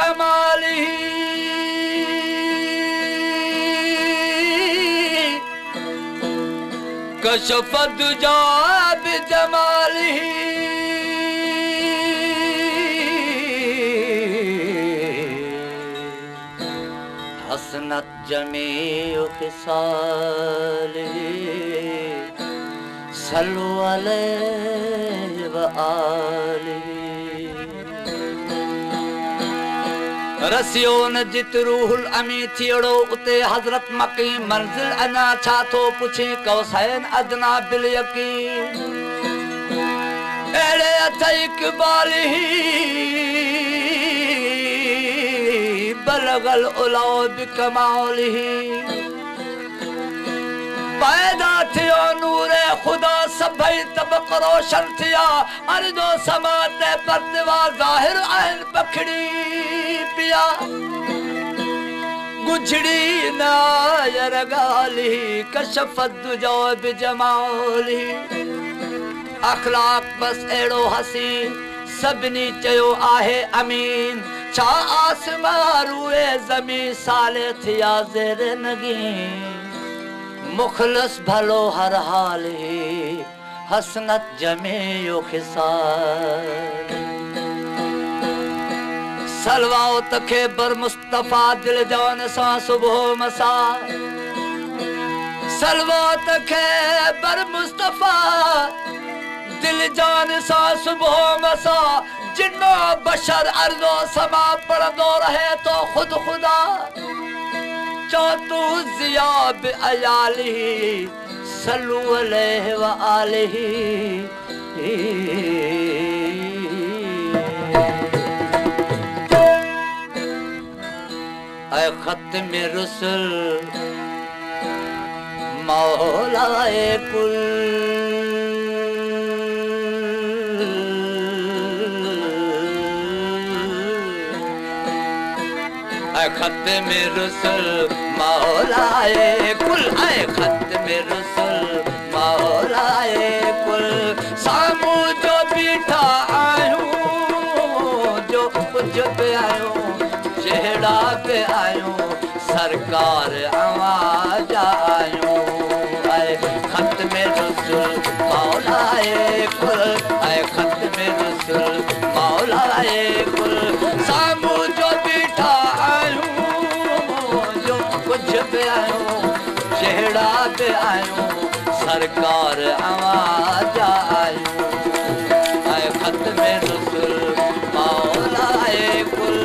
بكماله كشف الدجى بجماله حسنت جميع خصاله صلوا عليه وآله रसियो न जित रूहुल अमी थियड़ो उते हज़रत मकी मंज़िल अना छा थो पुछे कौसैन अदना बिल यकीन अहिड़े अथ इक़बाल ही बलगल उलाओ बिकमाल ही पैदा थियो नूरे खुदा सभई तबक रोशन थिया अर्जो समात परतवा ज़ाहिर आहिन पखड़ी पिया गुजड़ी नायर गाली कशफत दुजो बिजमाली अखलाक बस एड़ो हसी सबनी चयो आहे अमीन छा आसमारूए ज़मी साले थिया ज़ेर नगीन मुखलस भलो हर हाल ही हसनत जमेयो खिसाल सलवाओ तखे बर मुस्तफा दिल जान सा सुबह मसा सलवाओ तखे बर मुस्तफा दिल जान सा सुबह मसा जिन्नो बशर अर्जो समा पढ़ंदो रहे तो खुद खुदा चौतू ज़ियाब अयाली सल्लु अलैहि व आलिही ऐ ख़त्म रुसूल मौलाए कुल ख़त्म रुसूल मौलाए कुल ऐ ख़त्म रुसूल मौलाए कुल सामूं जो बीठा आहियूं जो कुझ पे आहियूं चेहड़ा पे आहियूं सरकार आवाज़ आहियूं ऐ ख़त्म रुसूल मौलाए कुल ऐ ख़त्म रुसूल मौलाए कुल सामूं जो बीठा चेहड़ा पे आयूं सरकार आवाज़ आयूं ऐ ख़त्म रुसूल मौलाए कुल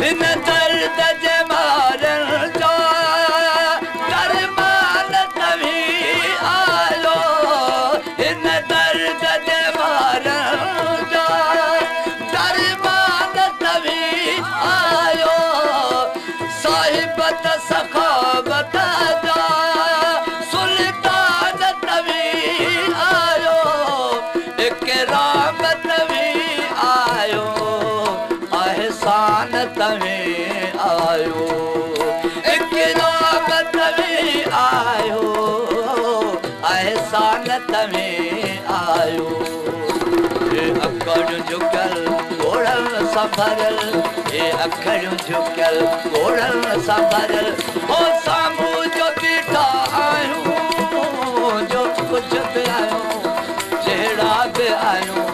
इन दर्द जे मारन जो सखावत जा सुल्तान तवी आयो इकराम तवी आयो एहसान तवी आयो इकराम तवी आयो एहसान तवी आयो अखड़ झुकल घोड़न संभरल ये अखड़ झुकल घोड़न संभरल ओ सामूं जो बीठा आयूं जो कुछ पे आयूं चेहड़ा पे आयूं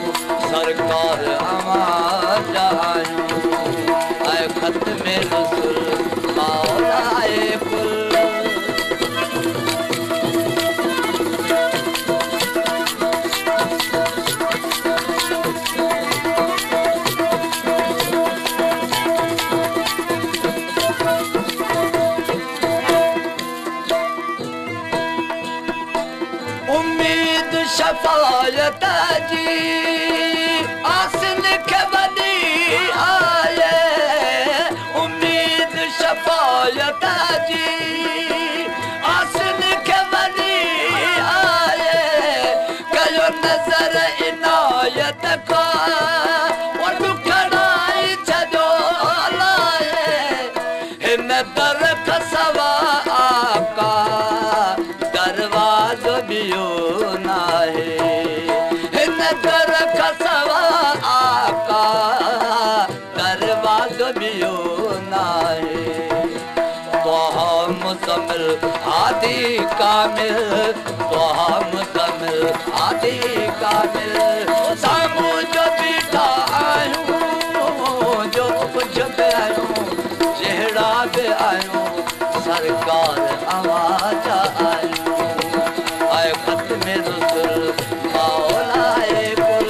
सरकार आवाज़ आयूं ऐ ख़त्म रुसूल मौलाए कुल शफायत जी आसिन के बनी आए उम्मीद शफायत जी आसिन के बनी आए कयो नजर इनायत का और दुखड़ाई छो जो बियो नाहे तोहा मुज़म्मिल आदि कामिल तोहा मुज़म्मिल आदि कामिल सामूं जो बीठा आहियूं जो कुझु बि आहियूं जहिड़ा बि आहियूं सरकार आवाज़ आहियूं आए ख़त में रुसुल मौलाए कुल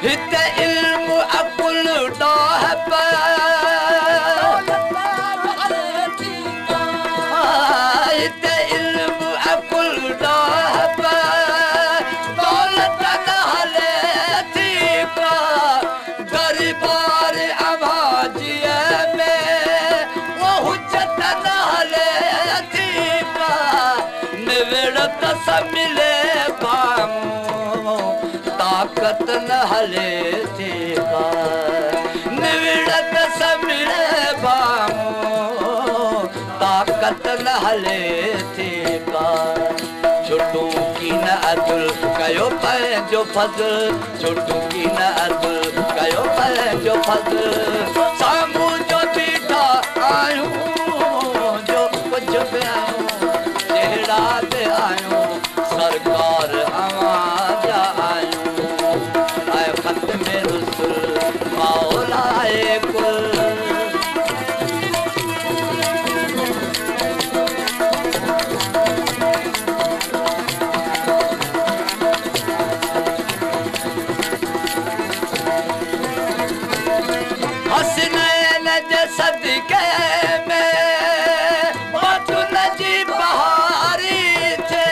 हित इल्म अकुल डाह हित इल्म अकुल डाह दौलत न हले थी का गरीबार आवाज़ीअ में वो हुज्जत न हले थी का निविड़त स मिले पाऊं ताकत न हले थी का निविड़त स मिले पाऊं ताकत न हले थी का छुटूं की न अदुल कयो पंहिंजो फज़ल छुटूं की न अदुल कयो पंहिंजो फज़ल साम्हूं जो बीठा आहियूं जो कुझु बि आहियूं जहिड़ा बि आहियूं सरकार आवाज़ आहियूं आए ख़त में रुसुल मौलाए कुल हसनैन जे सदके में बातुन जी बहारी थे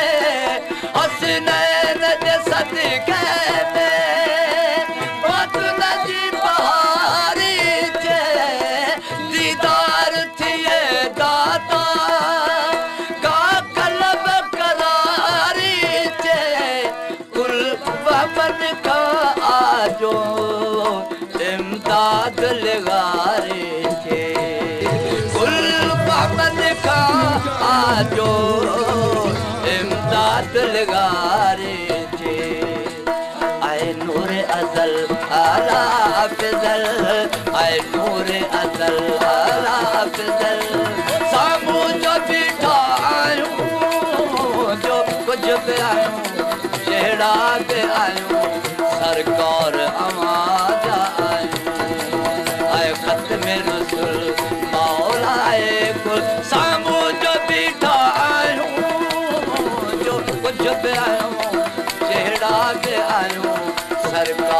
हसनैन जे सदके में बातुन जी बहारी थे दीदार थिए दाता का कलब करारी थे कुल बमन का आजो इमदाद लगारे थे कुल बमन का आजो इमदाद लगारे थे आए नूर अज़ल आला अफ़ज़ल आए नूर अज़ल आला अफ़ज़ल साम्हूं जो बीठा आहियूं जो कुझु बि आहियूं जहिड़ा बि आहियूं सरकार आवाज़ आहियूं ख़त में रुसुल मौलाए कुल साम्हूं जो बीठा आहियूं जो कुझु बि आहियूं जहिड़ा बि आहियूं सरकार